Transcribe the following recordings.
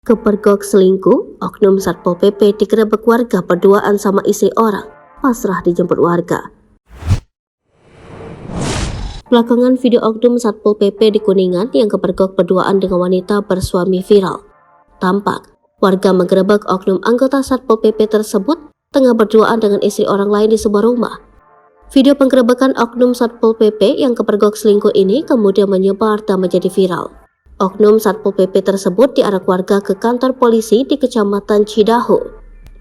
Kepergok selingkuh, oknum Satpol PP digerebek warga berduaan sama istri orang, pasrah dijemput warga. Belakangan video oknum Satpol PP di Kuningan yang kepergok berduaan dengan wanita bersuami viral. Tampak, warga menggerebek oknum anggota Satpol PP tersebut tengah berduaan dengan istri orang lain di sebuah rumah. Video penggerebekan oknum Satpol PP yang kepergok selingkuh ini kemudian menyebar dan menjadi viral. Oknum Satpol PP tersebut diarak warga ke kantor polisi di Kecamatan Cidahu.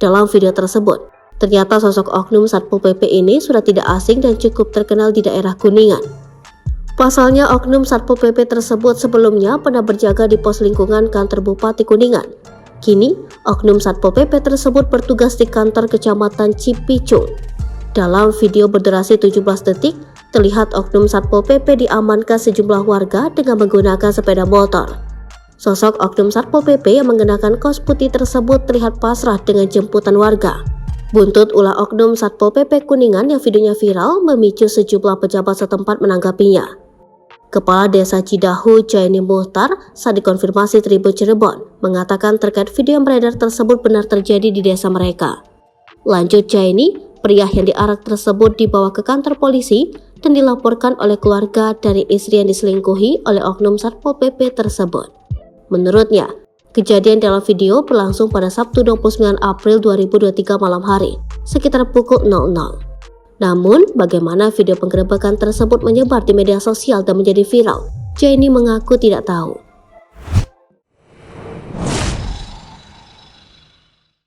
Dalam video tersebut, ternyata sosok oknum Satpol PP ini sudah tidak asing dan cukup terkenal di daerah Kuningan. Pasalnya, oknum Satpol PP tersebut sebelumnya pernah berjaga di pos lingkungan kantor Bupati Kuningan. Kini, oknum Satpol PP tersebut bertugas di kantor Kecamatan Cipicung. Dalam video berdurasi 17 detik, terlihat oknum Satpol PP diamankan sejumlah warga dengan menggunakan sepeda motor. Sosok oknum Satpol PP yang mengenakan kaos putih tersebut terlihat pasrah dengan jemputan warga. Buntut ulah oknum Satpol PP Kuningan yang videonya viral memicu sejumlah pejabat setempat menanggapinya. Kepala Desa Cidahu Jaini Muhtar saat dikonfirmasi Tribun Cirebon mengatakan terkait video yang beredar tersebut benar terjadi di desa mereka. Lanjut Jaini, pria yang diarak tersebut dibawa ke kantor polisi dan dilaporkan oleh keluarga dari istri yang diselingkuhi oleh oknum Satpol PP tersebut. Menurutnya, kejadian dalam video berlangsung pada Sabtu 29 April 2023 malam hari, sekitar pukul 00. Namun, bagaimana video penggerebekan tersebut menyebar di media sosial dan menjadi viral, Jaini mengaku tidak tahu.